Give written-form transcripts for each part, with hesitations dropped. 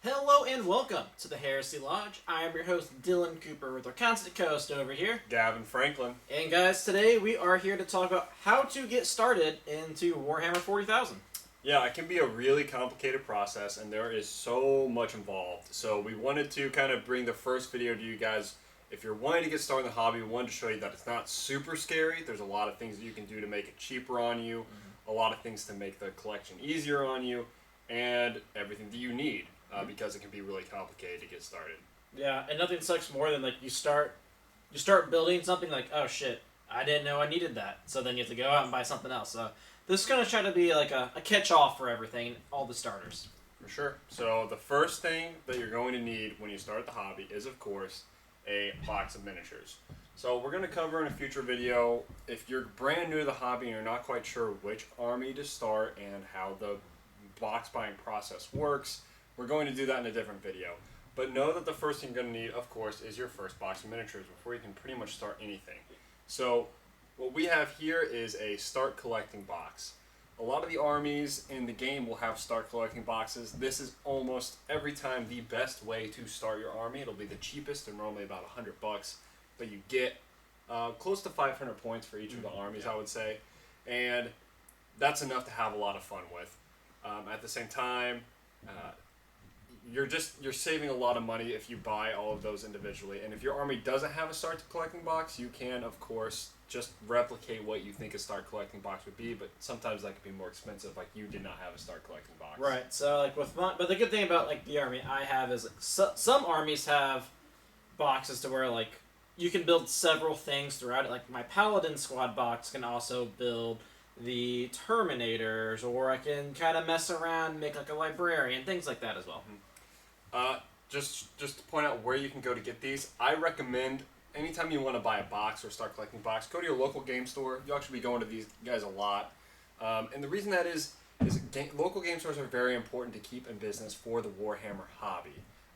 Hello and welcome to the Heresy Lodge. I am your host, Dylan Cooper, with our constant co-host over here, Gavin Franklin. And guys, today we are here to talk about how to get started into Warhammer 40,000. Yeah, it can be a really complicated process, and there is so much involved. So we wanted to kind of bring the first video to you guys. If you're wanting to get started in the hobby, we wanted to show you that it's not super scary. There's a lot of things that you can do to make it cheaper on you, a lot of things to make the collection easier on you, and everything that you need. Because it can be really complicated to get started. Yeah, and nothing sucks more than like you start building something like, oh shit, I didn't know I needed that. So then you have to go out and buy something else. So this is going to try to be like a catch-all for everything, all the starters. For sure. So the first thing that you're going to need when you start the hobby is, of course, a box of miniatures. So we're going to cover in a future video, if you're brand new to the hobby and you're not quite sure which army to start and how the box buying process works, we're going to do that in a different video. But know that the first thing you're going to need, of course, is your first box of miniatures before you can pretty much start anything. So what we have here is a start collecting box. A lot of the armies in the game will have start collecting boxes. This is almost every time the best way to start your army. It'll be the cheapest. They're normally about $100, but you get close to 500 points for each of the armies, I would say. And that's enough to have a lot of fun with. At the same time, you're saving a lot of money if you buy all of those individually. And if your army doesn't have a start collecting box, you can of course just replicate what you think a start collecting box would be, but sometimes that could be more expensive, like you did not have a start collecting box. Right. So like but the good thing about like the army I have is like, some armies have boxes to where like you can build several things throughout it. Like my Paladin squad box can also build the Terminators, or I can kind of mess around, make like a librarian, things like that as well. Just to point out where you can go to get these, I recommend anytime you want to buy a box or start collecting a box, go to your local game store. You'll actually be going to these guys a lot. And the reason that is local game stores are very important to keep in business for the Warhammer hobby,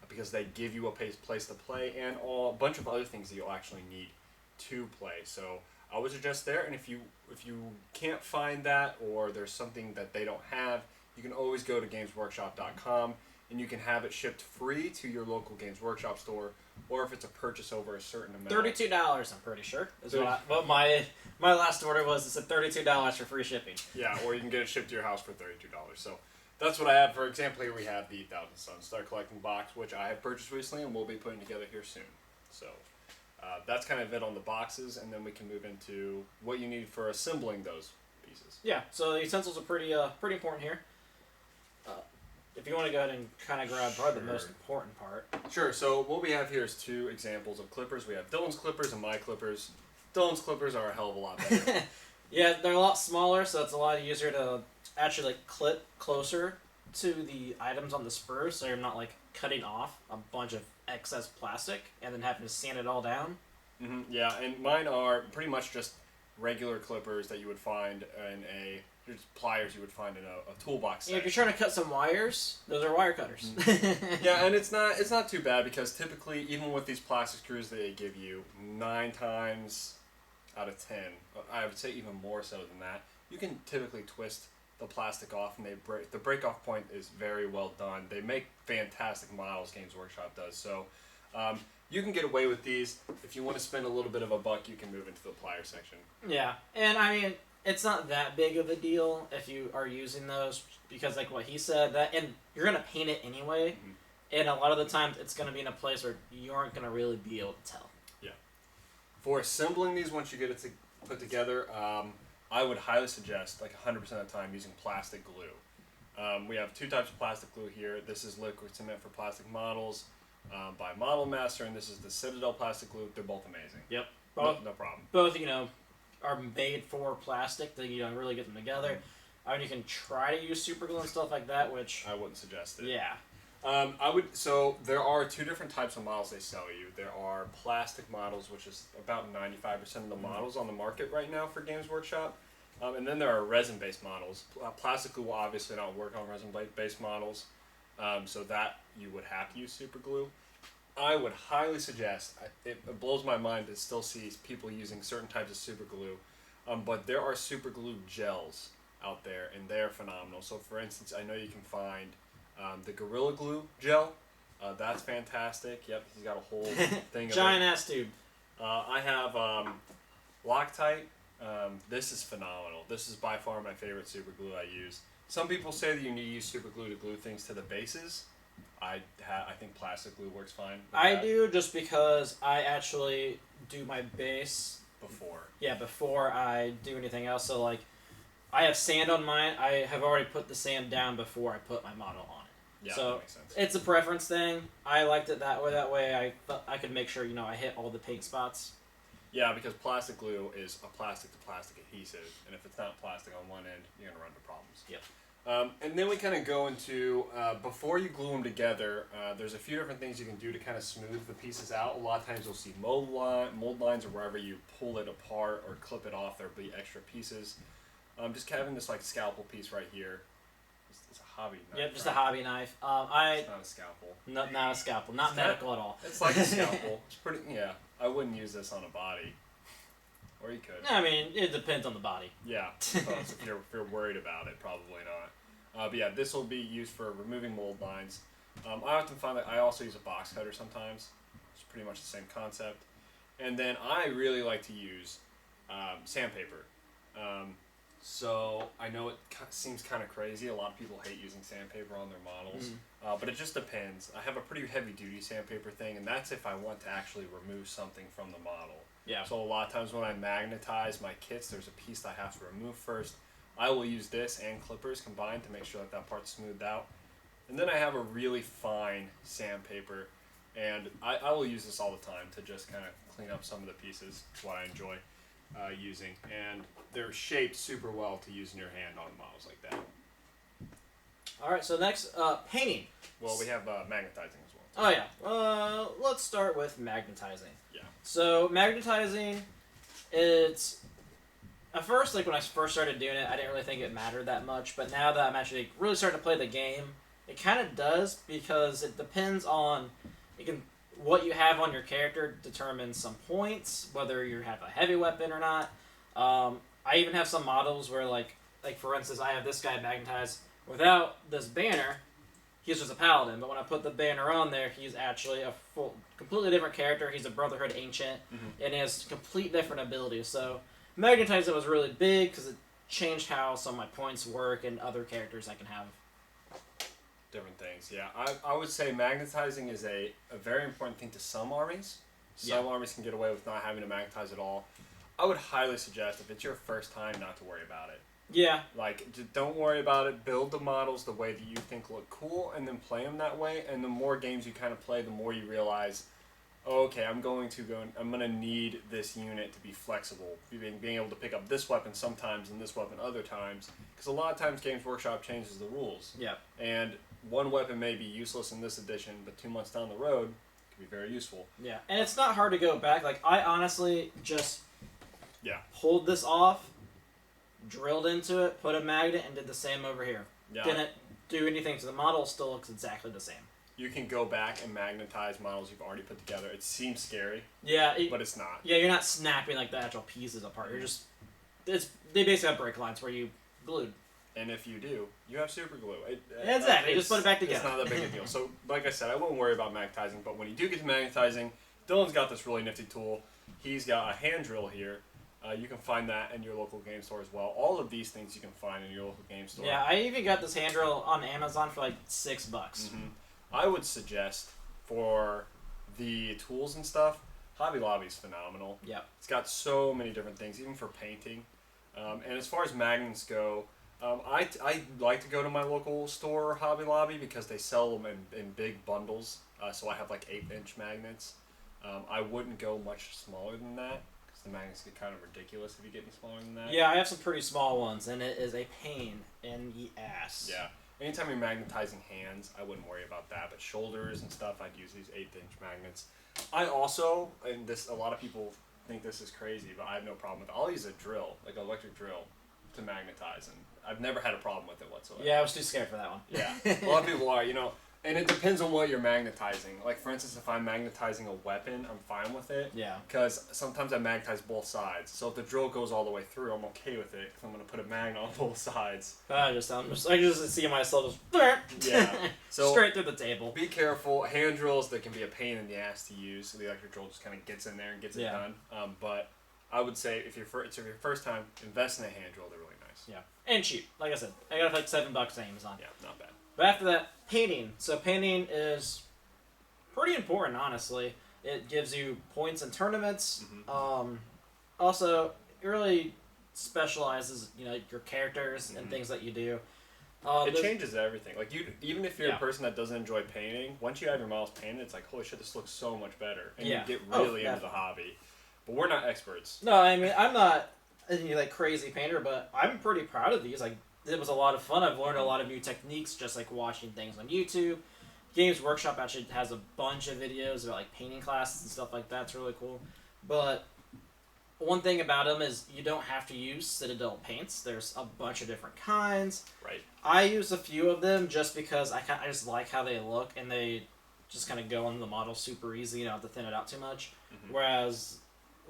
because they give you a place to play and a bunch of other things that you'll actually need to play. So I would suggest there, and if you can't find that, or there's something that they don't have, you can always go to gamesworkshop.com and you can have it shipped free to your local Games Workshop store, or if it's a purchase over a certain amount. $32, I'm pretty sure, is what my last order was. It said $32 for free shipping. Yeah, or you can get it shipped to your house for $32. So that's what I have. For example, here we have the Thousand Suns Start Collecting box, which I have purchased recently and we'll be putting together here soon. So that's kind of it on the boxes, and then we can move into what you need for assembling those pieces. Yeah, so the utensils are pretty important here. If you want to go ahead and kind of grab probably the most important part. Sure, so what we have here is two examples of clippers. We have Dylan's clippers and my clippers. Dylan's clippers are a hell of a lot better. Yeah, they're a lot smaller, so it's a lot easier to actually like clip closer to the items on the spurs, so you're not like cutting off a bunch of excess plastic and then having to sand it all down. Yeah, and mine are pretty much just regular clippers that you would find in just pliers you would find in a toolbox set. Yeah, if you're trying to cut some wires, those are wire cutters. Yeah, and it's not too bad, because typically, even with these plastic screws that they give you, 9 times out of 10, I would say even more so than that, you can typically twist the plastic off, and the break-off point is very well done. They make fantastic models, Games Workshop does, so you can get away with these. If you want to spend a little bit of a buck, you can move into the plier section. Yeah, and I mean, it's not that big of a deal if you are using those, because like what he said, and you're going to paint it anyway, and a lot of the times it's going to be in a place where you aren't going to really be able to tell. Yeah. For assembling these, once you get it put together, I would highly suggest, like 100% of the time, using plastic glue. We have 2 types of plastic glue here. This is liquid cement for plastic models by Model Master, and this is the Citadel plastic glue. They're both amazing. Yep. No problem. Both, are made for plastic to really get them together. I mean, you can try to use super glue and stuff like that, which I wouldn't suggest it. Yeah. So there are 2 different types of models they sell you. There are plastic models, which is about 95% of the models on the market right now for Games Workshop. And then there are resin-based models. Plastic glue will obviously not work on resin-based models, so that you would have to use super glue. I would highly suggest, it blows my mind to still see people using certain types of super glue, but there are super glue gels out there, and they're phenomenal. So for instance, I know you can find The Gorilla Glue gel, that's fantastic. Yep, he's got a whole thing of Giant it. ass tube. I have Loctite. This is phenomenal. This is by far my favorite super glue I use. Some people say that you need to use super glue to glue things to the bases. I think plastic glue works fine. I do, just because I actually do my base before. Yeah, before I do anything else. So like, I have sand on mine. I have already put the sand down before I put my model on it. Yeah, so that makes sense. It's a preference thing. I liked it that way. That way, I could make sure I hit all the paint spots. Yeah, because plastic glue is a plastic to plastic adhesive, and if it's not plastic on one end, you're gonna run into problems. Yep. And then we kind of go into, before you glue them together, there's a few different things you can do to kind of smooth the pieces out. A lot of times you'll see mold lines, or wherever you pull it apart or clip it off, there'll be extra pieces. Just having this like scalpel piece right here. It's a hobby knife. Yep, just right? a hobby knife. It's not a scalpel. Not a scalpel. Not medical at all. It's like a scalpel. It's pretty, yeah. I wouldn't use this on a body. Or you could. I mean, it depends on the body. Yeah, I suppose if you're worried about it, probably not. But yeah, this will be used for removing mold lines. I often find that I also use a box cutter sometimes. It's pretty much the same concept. And then I really like to use sandpaper. So I know it seems kind of crazy. A lot of people hate using sandpaper on their models. But it just depends. I have a pretty heavy-duty sandpaper thing, and that's if I want to actually remove something from the model. Yeah. So a lot of times when I magnetize my kits, there's a piece that I have to remove first. I will use this and clippers combined to make sure that that part's smoothed out. And then I have a really fine sandpaper, and I will use this all the time to just kind of clean up some of the pieces. It's what I enjoy using. And they're shaped super well to use in your hand on models like that. All right, so next, painting. Well, we have magnetizing as well. Oh, yeah. Let's start with magnetizing. Yeah. So, magnetizing, it's... At first, like when I first started doing it, I didn't really think it mattered that much. But now that I'm actually really starting to play the game, it kind of does, because it depends on what you have on your character determines some points, whether you have a heavy weapon or not. I even have some models where, like for instance, I have this guy magnetized without this banner. He's just a paladin, but when I put the banner on there, he's actually a completely different character. He's a Brotherhood Ancient, and he has complete different abilities. So magnetizing was really big because it changed how some of my points work and other characters I can have. Different things, yeah. I would say magnetizing is a very important thing to some armies. Some armies can get away with not having to magnetize at all. I would highly suggest, if it's your first time, not to worry about it. Yeah. Like, just don't worry about it. Build the models the way that you think look cool, and then play them that way. And the more games you kind of play, the more you realize, oh, okay, I'm going to need this unit to be flexible, being able to pick up this weapon sometimes and this weapon other times. Because a lot of times Games Workshop changes the rules. Yeah. And one weapon may be useless in this edition, but 2 months down the road, it could be very useful. Yeah, and it's not hard to go back. Like, I honestly just pulled this off, drilled into it, put a magnet, and did the same over here. Yeah. Didn't do anything to the model, still looks exactly the same. You can go back and magnetize models you've already put together. It seems scary, but it's not. Yeah, you're not snapping like the actual pieces apart. You're just... They basically have break lines where you glued. And if you do, you have super glue. Exactly, just put it back together. It's not that big a deal. So, like I said, I wouldn't worry about magnetizing, but when you do get to magnetizing, Dylan's got this really nifty tool. He's got a hand drill here. You can find that in your local game store as well. All of these things you can find in your local game store. Yeah, I even got this hand drill on Amazon for like $6. I would suggest for the tools and stuff, Hobby Lobby's phenomenal. Yep. It's got so many different things, even for painting. And as far as magnets go, I like to go to my local store, Hobby Lobby, because they sell them in big bundles. So I have like 8-inch magnets. I wouldn't go much smaller than that, because the magnets get kind of ridiculous if you get any smaller than that. Yeah, I have some pretty small ones, and it is a pain in the ass. Yeah. Anytime you're magnetizing hands, I wouldn't worry about that. But shoulders and stuff, I'd use these 8-inch magnets. I also, and a lot of people think this is crazy, but I have no problem with it. I'll use a drill, like an electric drill, to magnetize, and I've never had a problem with it whatsoever. Yeah, I was too scared for that one. Yeah. A lot of people are, And it depends on what you're magnetizing. Like, for instance, if I'm magnetizing a weapon, I'm fine with it. Yeah. Because sometimes I magnetize both sides. So if the drill goes all the way through, I'm okay with it. Because I'm going to put a magnet on both sides. I just see myself just Yeah. So straight through the table. Be careful. Hand drills, they can be a pain in the ass to use. So the electric drill just kind of gets in there and gets it done. But I would say if it's your first time, invest in a hand drill. They're really nice. Yeah. And cheap. Like I said, I got like $7 on Amazon. Yeah, not bad. But after that, painting. So painting is pretty important, honestly. It gives you points in tournaments. Mm-hmm. Also, it really specializes, your characters and things that you do. It changes everything. Like even if you're a person that doesn't enjoy painting, once you have your models painted, it's like, holy shit, this looks so much better, and you get really into the hobby. But we're not experts. No, I mean I'm not a crazy painter, but I'm pretty proud of these. Like, it was a lot of fun. I've learned a lot of new techniques just like watching things on YouTube. Games Workshop actually has a bunch of videos about like painting classes and stuff like that. It's really cool. But one thing about them is you don't have to use Citadel Paints. There's a bunch of different kinds. Right. I use a few of them just because I just like how they look, and they just kind of go on the model super easy. You don't have to thin it out too much. Mm-hmm. Whereas,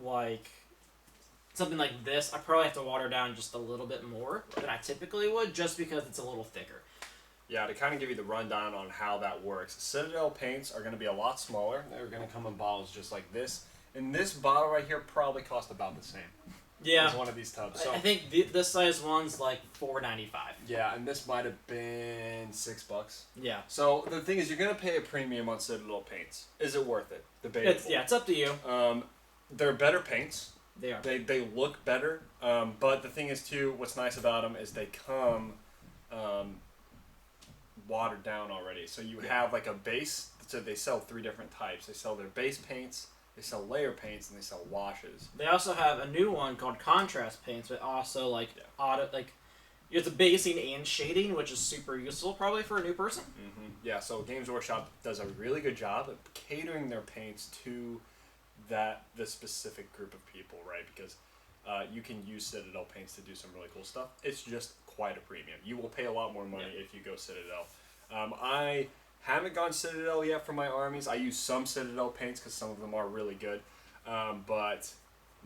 like, something like this, I probably have to water down just a little bit more than I typically would, just because it's a little thicker. Yeah, to kind of give you the rundown on how that works, Citadel paints are going to be a lot smaller. They're going to come in bottles just like this. And this bottle right here probably cost about the same. Yeah. As one of these tubs. So, I think this size one's like $4.95. Yeah, and this might have been $6. Yeah. So the thing is, you're going to pay a premium on Citadel paints. Is it worth it? Debatable. It's up to you. They're better paints. They are. They look better, but the thing is too, what's nice about them is they come watered down already. So you have like a base. So they sell 3 different types. They sell their base paints, they sell layer paints, and they sell washes. They also have a new one called contrast paints, but also it's a basing and shading, which is super useful probably for a new person. Mm-hmm. Yeah. So Games Workshop does a really good job of catering their paints to the specific group of people, right? Because you can use Citadel paints to do some really cool stuff. It's just quite a premium. You will pay a lot more money if you go Citadel. I haven't gone Citadel yet for my armies. I use some Citadel paints because some of them are really good. But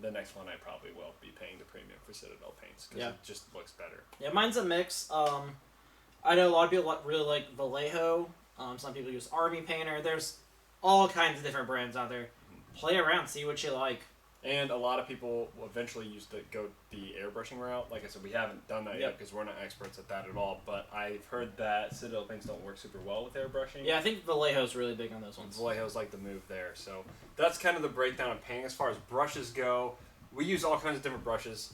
the next one I probably will be paying the premium for Citadel paints because it just looks better. Yeah, mine's a mix. I know a lot of people really like Vallejo. Some people use Army Painter. There's all kinds of different brands out there. Play around, see what you like. And a lot of people will eventually go the airbrushing route. Like I said, we haven't done that yet because we're not experts at that at all. But I've heard that Citadel paints don't work super well with airbrushing. Yeah, I think Vallejo's really big on those ones. Vallejo's like the move there. So that's kind of the breakdown of painting. As far as brushes go, we use all kinds of different brushes.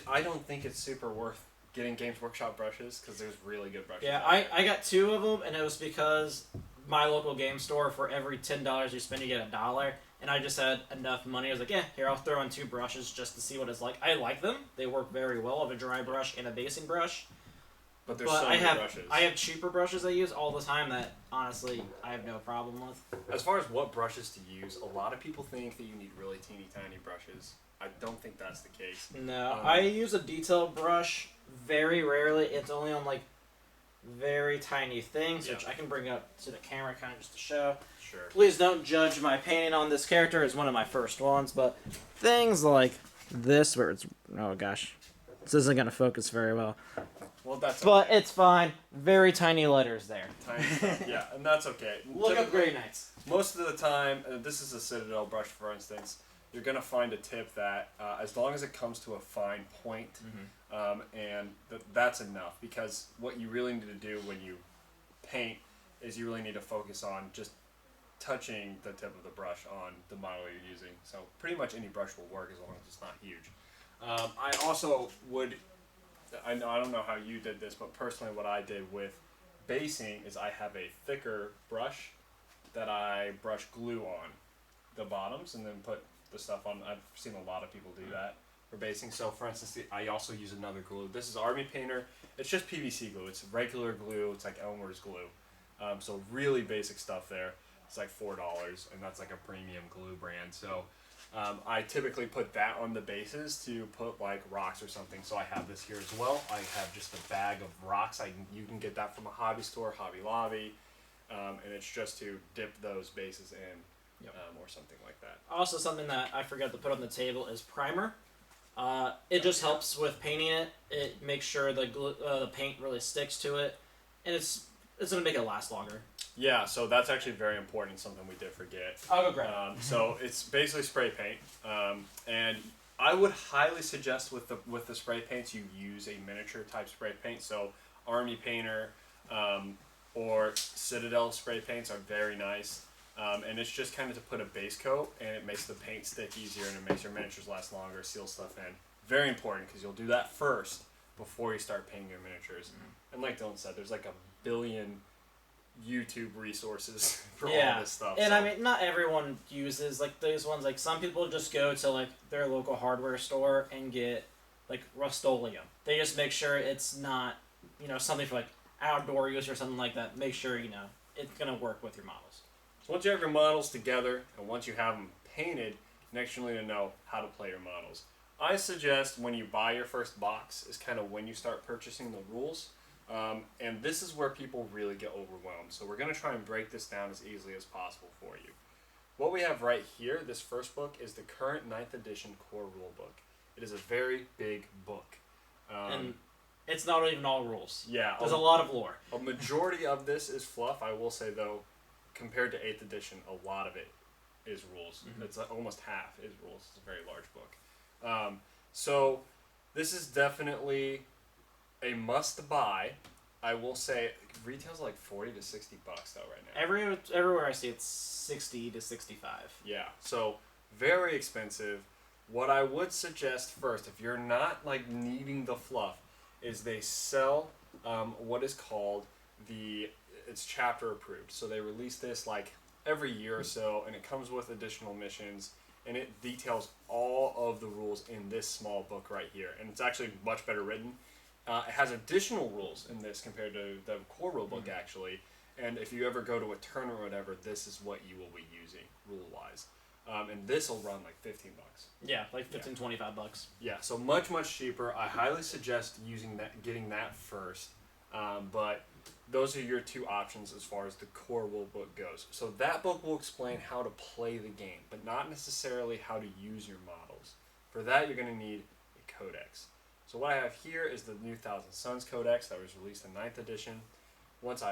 I don't think it's super worth getting Games Workshop brushes because there's really good brushes. Yeah, I got 2 of them, and it was because my local game store, for every $10 you spend, you get $1. And I just had enough money. I was like, here, I'll throw in 2 brushes just to see what it's like. I like them. They work very well. I have a dry brush and a basing brush. But there's so many brushes. I have cheaper brushes I use all the time that, honestly, I have no problem with. As far as what brushes to use, a lot of people think that you need really teeny tiny brushes. I don't think that's the case. No, I use a detailed brush very rarely. It's only on, very tiny things, which I can bring up to the camera kind of just to show. Sure. Please don't judge my painting on this character. It's one of my first ones, but things like this where it's... Oh, gosh. This isn't going to focus very well. Well, that's But it's fine. Very tiny letters there. Tiny stuff, yeah, and that's okay. Look up Grey Knights. Most of the time, this is a Citadel brush, for instance, you're going to find a tip that as long as it comes to a fine point, that's enough. Because what you really need to do when you paint is you really need to focus on just touching the tip of the brush on the model you're using. So pretty much any brush will work as long as it's not huge. I also would, I don't know how you did this, but personally what I did with basing is I have a thicker brush that I brush glue on the bottoms and then put the stuff on. I've seen a lot of people do that for basing. So for instance, I also use another glue. This is Army Painter. It's just PVC glue. It's regular glue. It's like Elmer's glue. So really basic stuff there. It's like $4, and that's like a premium glue brand. So I typically put that on the bases to put like rocks or something. So I have this here as well. I have just a bag of rocks. You can get that from a hobby store, Hobby Lobby. and it's just to dip those bases in, Yep. or something like that. Also, something that I forgot to put on the table is primer. It just helps with painting it. It makes sure the paint really sticks to it, and it's gonna make it last longer. Yeah, so that's actually very important. Something we did forget. I'll go grab it. So it's basically spray paint, and I would highly suggest with the spray paints you use a miniature type spray paint. So Army Painter or Citadel spray paints are very nice, and it's just kind of to put a base coat, and it makes the paint stick easier, and it makes your miniatures last longer, seal stuff in. Very important because you'll do that first before you start painting your miniatures. Mm-hmm. And like Dylan said, there's like a billion YouTube resources for all this stuff. And I mean, not everyone uses like those ones. Like some people just go to like their local hardware store and get like Rust-Oleum. They just make sure it's not, something for like outdoor use or something like that. Make sure it's gonna work with your models. So once you have your models together and once you have them painted, next you need to know how to play your models. I suggest when you buy your first box is kind of when you start purchasing the rules. And this is where people really get overwhelmed. So we're going to try and break this down as easily as possible for you. What we have right here, this first book, is the current 9th edition core rule book. It is a very big book. And it's not even all rules. Yeah. There's a lot of lore. A majority of this is fluff. I will say, though, compared to 8th edition, a lot of it is rules. Mm-hmm. It's almost half is rules. It's a very large book. So this is definitely a must-buy. I will say it retails like $40 to $60 though right now. Everywhere I see it's 60 to 65. Yeah, so very expensive. What I would suggest first, if you're not like needing the fluff, is they sell what is called it's chapter approved. So they release this like every year or so, and it comes with additional missions, and it details all of the rules in this small book right here, and it's actually much better written. It has additional rules in this compared to the core rule book, actually. And if you ever go to a tournament or whatever, this is what you will be using rule-wise. And this will run like $15. Yeah, like 15, $25. Yeah, so much, much cheaper. I highly suggest getting that first. But those are your two options as far as the core rule book goes. So that book will explain how to play the game, but not necessarily how to use your models. For that, you're going to need a codex. So what I have here is the new Thousand Suns Codex that was released in 9th edition. Once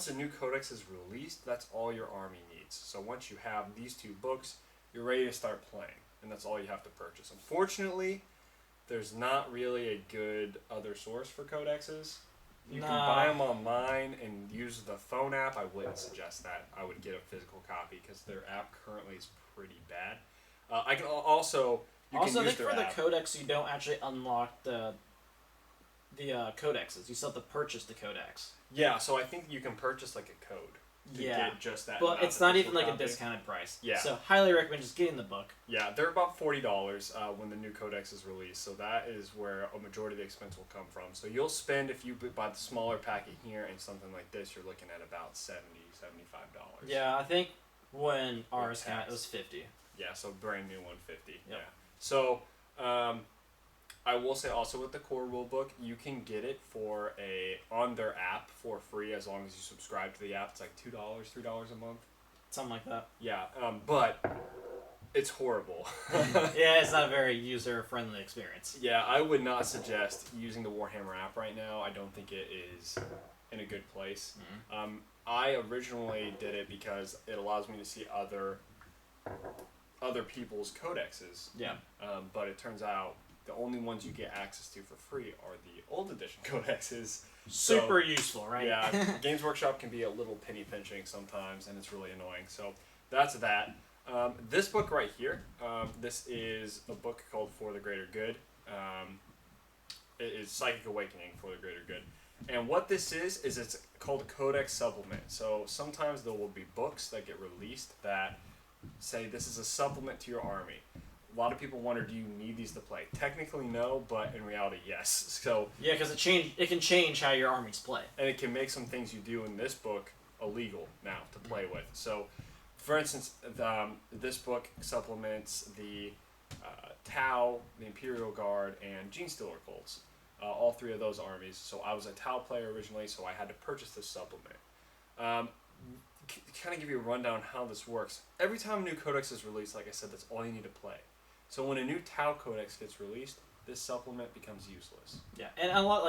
a new codex is released, that's all your army needs. So once you have these two books, you're ready to start playing, and that's all you have to purchase. Unfortunately, there's not really a good other source for codexes. You can buy them online and use the phone app. I wouldn't suggest that. I would get a physical copy because their app currently is pretty bad. I can also... I think for the codex, you don't actually unlock the codexes. You still have to purchase the codex. Yeah, so I think you can purchase like a code to get just that. But it's not even like a discounted price. Yeah. So highly recommend just getting the book. Yeah, they're about $40 when the new codex is released. So that is where a majority of the expense will come from. So you'll spend, if you buy the smaller packet here and something like this, you're looking at about $70, $75. Yeah, I think when ours came out, it was $50. Yeah, so brand new 150. Yep. Yeah. So, I will say also with the core rulebook, you can get it on their app for free as long as you subscribe to the app. It's like $2, $3 a month. Something like that. Yeah, but it's horrible. Yeah, it's not a very user-friendly experience. Yeah, I would not suggest using the Warhammer app right now. I don't think it is in a good place. Mm-hmm. I originally did it because it allows me to see other people's codexes. Yeah. But it turns out the only ones you get access to for free are the old edition codexes. Super useful, right? Yeah, Games Workshop can be a little penny pinching sometimes, and it's really annoying. So that's that. This book right here, this is a book called For the Greater Good. It is Psychic Awakening for the Greater Good. And what this is it's called a Codex Supplement. So sometimes there will be books that get released that say this is a supplement to your army. A lot of people wonder, do you need these to play? Technically, no, but in reality, yes. So yeah, because it can change how your armies play. And it can make some things you do in this book illegal now to play with. So, for instance, this book supplements the Tau, the Imperial Guard, and Gene Stealer Cults. All three of those armies. So I was a Tau player originally, so I had to purchase this supplement. kind of give you a rundown on how this works. Every time a new codex is released, like I said, that's all you need to play. So when a new Tau codex gets released, this supplement becomes useless. Yeah, and a lot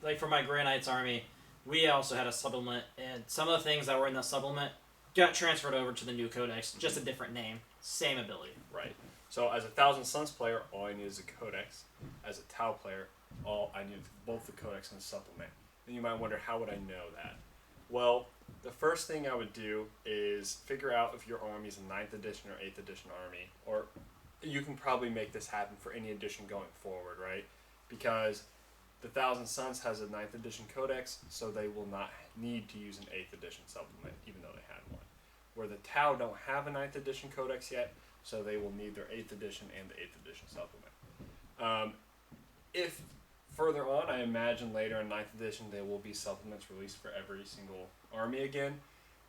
like for my Grey Knights army, we also had a supplement, and some of the things that were in the supplement got transferred over to the new codex, just a different name, same ability. Right. So as a Thousand Suns player, all I need is a codex. As a Tau player, all I need is both the codex and the supplement. And you might wonder, how would I know that? Well, the first thing I would do is figure out if your army is a 9th edition or 8th edition army, or you can probably make this happen for any edition going forward, right? Because the Thousand Suns has a 9th edition codex, so they will not need to use an 8th edition supplement, even though they had one. Where the Tau don't have a 9th edition codex yet, so they will need their 8th edition and the 8th edition supplement. If further on, I imagine later in 9th edition, there will be supplements released for every single army again.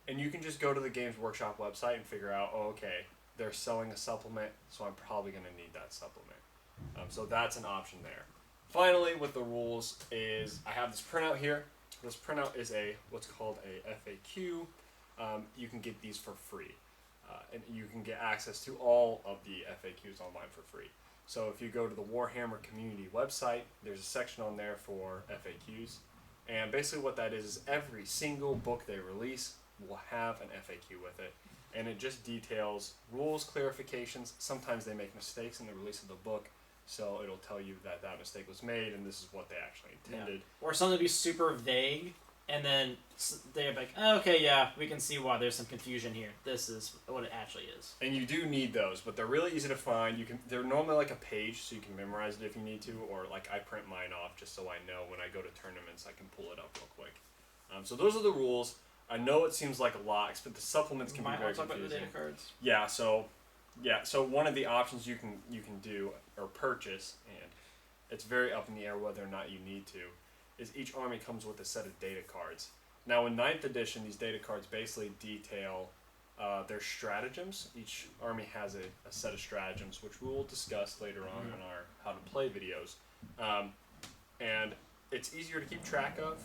And you can just go to the Games Workshop website and figure out, oh, okay, they're selling a supplement, so I'm probably going to need that supplement. So that's an option there. Finally, with the rules is I have this printout here. This printout is what's called a FAQ. You can get these for free. And you can get access to all of the FAQs online for free. So if you go to the Warhammer community website, there's a section on there for FAQs. And basically what that is every single book they release will have an FAQ with it. And it just details rules, clarifications. Sometimes they make mistakes in the release of the book, so it'll tell you that that mistake was made and this is what they actually intended. Yeah. Or something to be super vague, and then they're like, oh, okay, yeah, we can see why there's some confusion here. This is what it actually is. And you do need those, but they're really easy to find. They're normally like a page, so you can memorize it if you need to, or like I print mine off just so I know when I go to tournaments I can pull it up real quick. So those are the rules. I know it seems like a lot, but the supplements can be very confusing. Talk about the data cards. So one of the options you can do or purchase, and it's very up in the air whether or not you need to, is each army comes with a set of data cards. Now in 9th edition, these data cards basically detail their stratagems. Each army has a set of stratagems, which we will discuss later on in our how to play videos. And it's easier to keep track of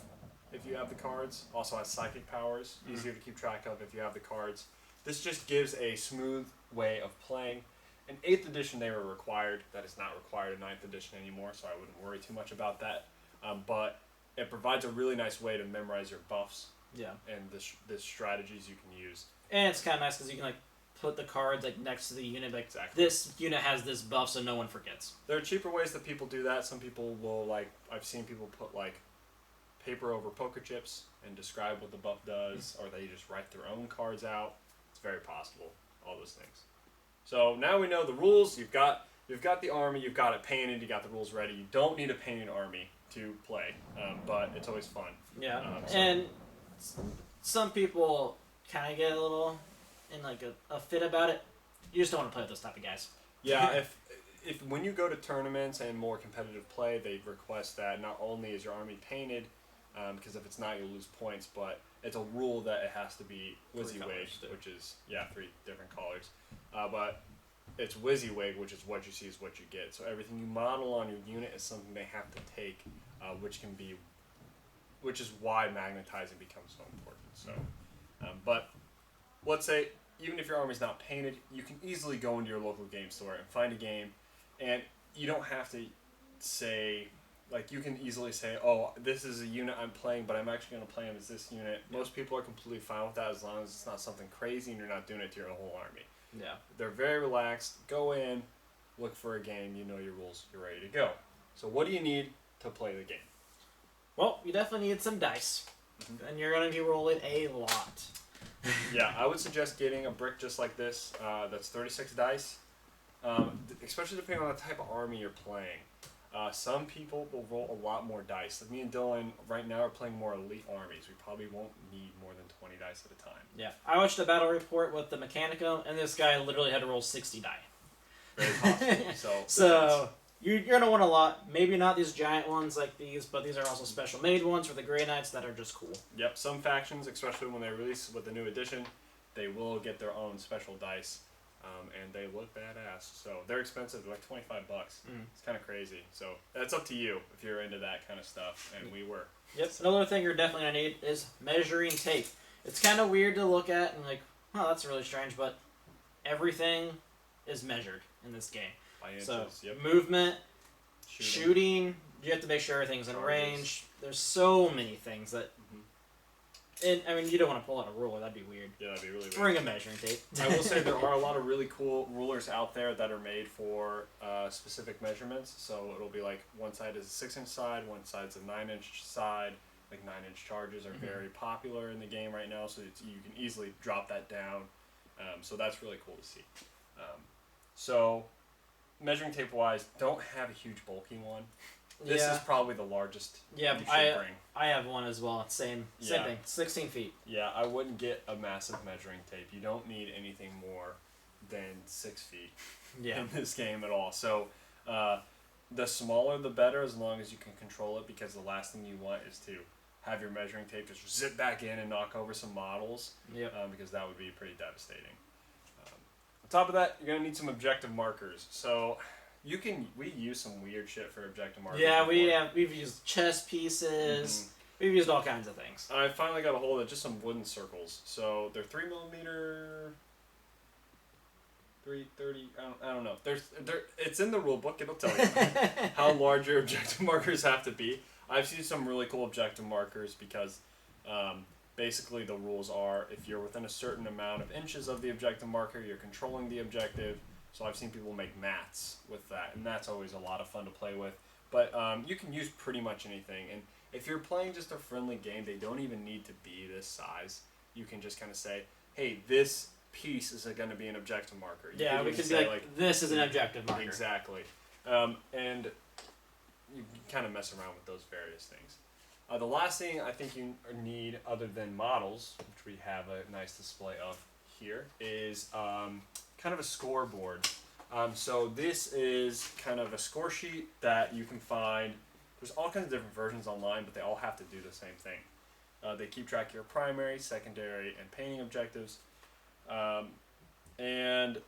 if you have the cards. Also has psychic powers, easier to keep track of if you have the cards. This just gives a smooth way of playing. In 8th edition they were required. That is not required in 9th edition anymore, so I wouldn't worry too much about that. But it provides a really nice way to memorize your buffs and the strategies you can use. And it's kind of nice because you can like put the cards like next to the unit. Like, exactly. This unit has this buff, so no one forgets. There are cheaper ways that people do that. Some people will I've seen people put paper over poker chips and describe what the buff does, or they just write their own cards out. It's very possible, all those things. So now we know the rules. You've got the army, you've got it painted, you got the rules ready. You don't need a painted army to play, but it's always fun. Yeah, and some people kind of get a little in like a fit about it. You just don't want to play with those type of guys. Yeah, if when you go to tournaments and more competitive play, they request that not only is your army painted, because if it's not, you'll lose points, but it's a rule that it has to be WYSIWYG, which is 3 different colors. But it's WYSIWYG, which is what you see is what you get. So everything you model on your unit is something they have to take, which is why magnetizing becomes so important. So, but let's say even if your army's not painted, you can easily go into your local game store and find a game, and you don't have to say. You can easily say, oh, this is a unit I'm playing, but I'm actually going to play him as this unit. Yeah. Most people are completely fine with that as long as it's not something crazy and you're not doing it to your whole army. Yeah. They're very relaxed. Go in, look for a game, you know your rules, you're ready to go. So what do you need to play the game? Well, you definitely need some dice. And you're going to be rolling a lot. Yeah, I would suggest getting a brick just like this. That's 36 dice. Especially depending on the type of army you're playing. Some people will roll a lot more dice. Like me and Dylan right now are playing more elite armies. We probably won't need more than 20 dice at a time. Yeah. I watched a battle report with the Mechanicum, and this guy literally had to roll 60 die. Very possible. So you're going to want a lot. Maybe not these giant ones like these, but these are also special made ones for the Grey Knights that are just cool. Yep. Some factions, especially when they release with the new edition, they will get their own special dice. And they look badass. So they're expensive. They're like $25. It's kind of crazy. So that's up to you if you're into that kind of stuff. And we were. Yep. So. Another thing you're definitely going to need is measuring tape. It's kind of weird to look at and like, oh, that's really strange, but everything is measured in this game. By inches, So yep. movement, shooting, you have to make sure everything's in range. There's so many things that, and I mean, you don't want to pull out a ruler. That'd be weird. Yeah, that'd be really weird. Bring a measuring tape. I will say there are a lot of really cool rulers out there that are made for specific measurements. So it'll be like one side is a 6-inch side, one side's a 9-inch side. Like 9-inch charges are very popular in the game right now, so you can easily drop that down. So that's really cool to see. So measuring tape wise, don't have a huge bulky one. This is probably the largest you should bring. I have one as well. Same thing. 16 feet. Yeah, I wouldn't get a massive measuring tape. You don't need anything more than 6 feet in this game at all. So the smaller the better, as long as you can control it, because the last thing you want is to have your measuring tape just zip back in and knock over some models, because that would be pretty devastating. On top of that, you're going to need some objective markers. So we use some weird shit for objective markers. Yeah, we've used chess pieces. We've used all kinds of things. I finally got a hold of just some wooden circles. So they're 3mm, 330. I don't know. It's in the rule book. It'll tell you how large your objective markers have to be. I've seen some really cool objective markers because basically the rules are if you're within a certain amount of inches of the objective marker, you're controlling the objective. So I've seen people make mats with that, and that's always a lot of fun to play with. But you can use pretty much anything. And if you're playing just a friendly game, they don't even need to be this size. You can just kind of say, hey, this piece is going to be an objective marker. Yeah, we could say like, this is an objective marker. Exactly. And you can kind of mess around with those various things. The last thing I think you need, other than models, which we have a nice display of here, is kind of a scoreboard. So this is kind of a score sheet that you can find. There's all kinds of different versions online, but they all have to do the same thing. They keep track of your primary, secondary, and painting objectives. And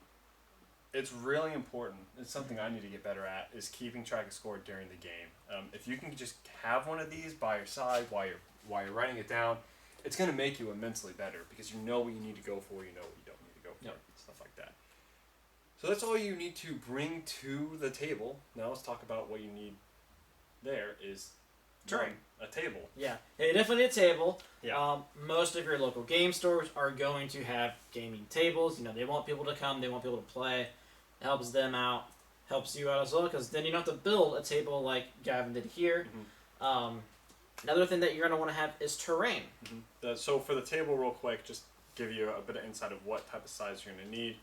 it's really important. It's something I need to get better at, is keeping track of score during the game. If you can just have one of these by your side while you're writing it down, it's going to make you immensely better because you know what you need to go for, you know what you don't need to go for, stuff like that. So that's all you need to bring to the table. Now let's talk about what you need. There is terrain. A table. Yeah, you definitely need a table. Yeah. Most of your local game stores are going to have gaming tables. You know, they want people to come, they want people to play. It helps them out, helps you out as well, because then you don't have to build a table like Gavin did here. Another thing that you're going to want to have is terrain. So for the table, real quick, just give you a bit of insight of what type of size you're going to need.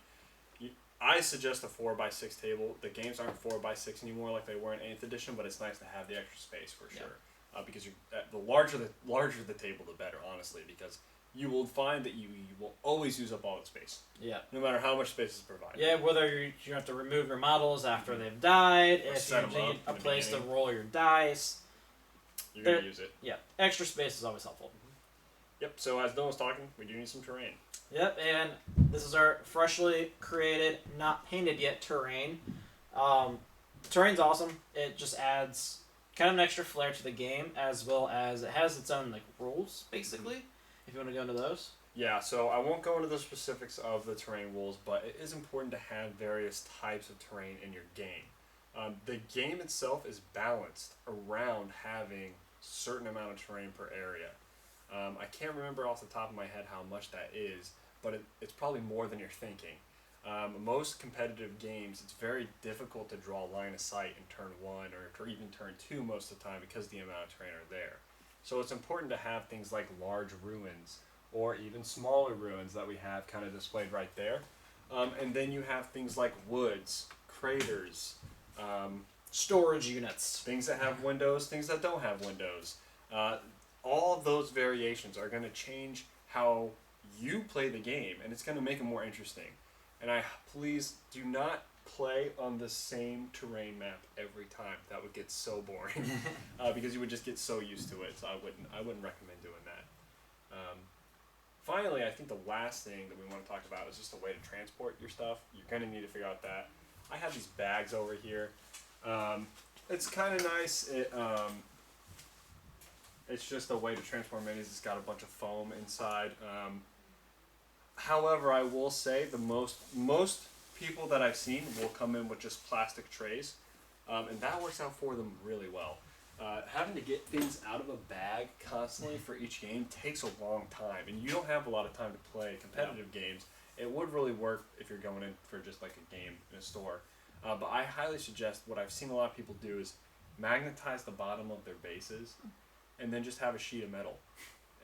I suggest a 4x6 table. The games aren't 4x6 anymore like they were in 8th edition, but it's nice to have the extra space for sure. Because the larger the table, the better, honestly, because you will find that you will always use up all the space. Yeah. No matter how much space is provided. Yeah, whether you have to remove your models after they've died, or if you need a place to roll your dice. You're going to use it. Yeah, extra space is always helpful. Yep, so as Dylan was talking, we do need some terrain. Yep, and this is our freshly created, not painted yet terrain. Terrain's awesome. It just adds kind of an extra flair to the game, as well as it has its own rules, basically, if you want to go into those. Yeah, so I won't go into the specifics of the terrain rules, but it is important to have various types of terrain in your game. The game itself is balanced around having a certain amount of terrain per area. I can't remember off the top of my head how much that is, but it's probably more than you're thinking. Most competitive games, it's very difficult to draw line of sight in turn 1 or even turn 2 most of the time because the amount of terrain are there. So it's important to have things like large ruins or even smaller ruins that we have kind of displayed right there. And then you have things like woods, craters, storage units. Things that have windows, things that don't have windows. All of those variations are going to change how you play the game, and it's going to make it more interesting. And please do not play on the same terrain map every time. That would get so boring because you would just get so used to it. So I wouldn't recommend doing that. Finally, I think the last thing that we want to talk about is just a way to transport your stuff. You're going to need to figure out that. I have these bags over here. It's kind of nice. It's just a way to transport minis. It's got a bunch of foam inside. However, I will say the most people that I've seen will come in with just plastic trays, and that works out for them really well. Having to get things out of a bag constantly for each game takes a long time, and you don't have a lot of time to play competitive games. It would really work if you're going in for just like a game in a store. But I highly suggest, what I've seen a lot of people do is magnetize the bottom of their bases and then just have a sheet of metal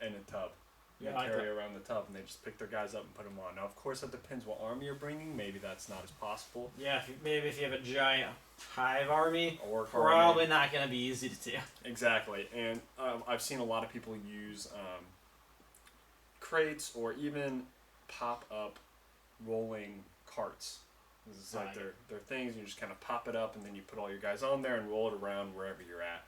in a tub. And Yeah, I carry like around the tub, and they just pick their guys up and put them on. Now, of course, it depends what army you're bringing. Maybe that's not as possible. Yeah, maybe if you have a giant hive army, Or probably not going to be easy to do. Exactly, and I've seen a lot of people use crates or even pop-up rolling carts. This is like they're things, and you just kind of pop it up, and then you put all your guys on there and roll it around wherever you're at.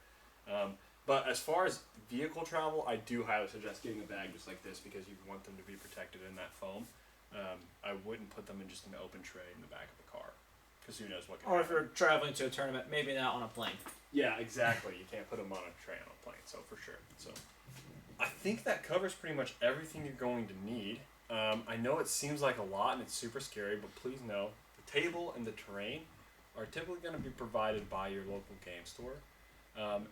But as far as vehicle travel, I do highly suggest getting a bag just like this, because you want them to be protected in that foam. I wouldn't put them in just an open tray in the back of the car, because who knows what can Or if happen. you're traveling to a tournament, maybe not on a plane. Yeah, exactly. You can't put them on a tray on a plane, so for sure. So I think that covers pretty much everything you're going to need. I know it seems like a lot and it's super scary, but please know the table and the terrain are typically going to be provided by your local game store.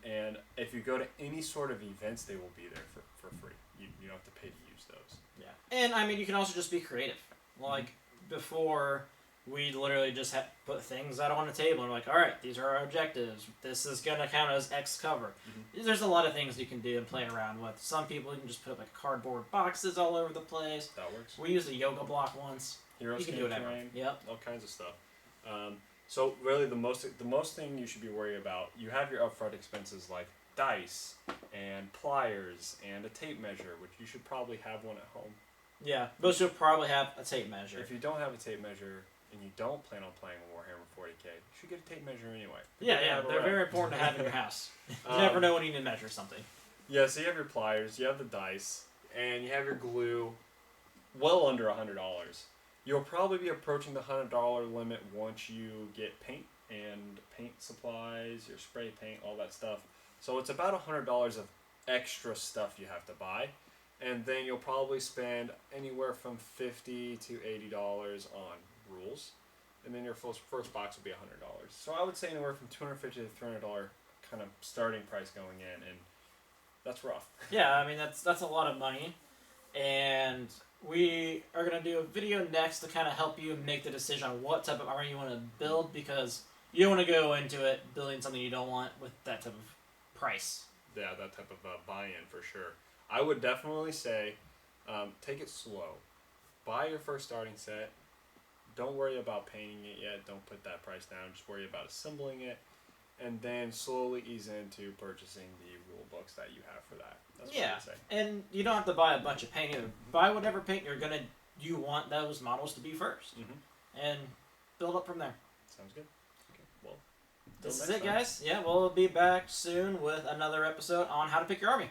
And if you go to any sort of events, they will be there for free. You don't have to pay to use those. Yeah. And, I mean, you can also just be creative. Like, before, we literally just had put things out on the table and we're like, all right, these are our objectives. This is going to count as X cover. Mm-hmm. There's a lot of things you can do and play around with. Some people, you can just put like cardboard boxes all over the place. That works. We used a yoga block once. Heroes you can do whatever. Yep. All kinds of stuff. So really, the most thing you should be worried about, you have your upfront expenses like dice and pliers and a tape measure, which you should probably have one at home. Yeah, but you'll probably have a tape measure. If you don't have a tape measure and you don't plan on playing Warhammer 40k, you should get a tape measure anyway. Yeah, they're very important to have in your house. You never know when you need to measure something. Yeah, so you have your pliers, you have the dice, and you have your glue, well under $100. You'll probably be approaching the $100 limit once you get paint and paint supplies, your spray paint, all that stuff. So it's about $100 of extra stuff you have to buy. And then you'll probably spend anywhere from $50 to $80 on rules. And then your first box will be $100. So I would say anywhere from $250 to $300 kind of starting price going in. And that's rough. Yeah, I mean, that's a lot of money. And we are going to do a video next to kind of help you make the decision on what type of army you want to build, because you don't want to go into it building something you don't want with that type of price. Yeah, that type of buy-in for sure. I would definitely say take it slow. Buy your first starting set. Don't worry about painting it yet. Don't put that price down. Just worry about assembling it. And then slowly ease into purchasing the rule books that you have for that. That's what I would say. And you don't have to buy a bunch of paint either. Buy whatever paint you want those models to be first. Mm-hmm. And build up from there. Sounds good. Okay. Well, this is it, guys. Yeah, we'll be back soon with another episode on how to pick your army.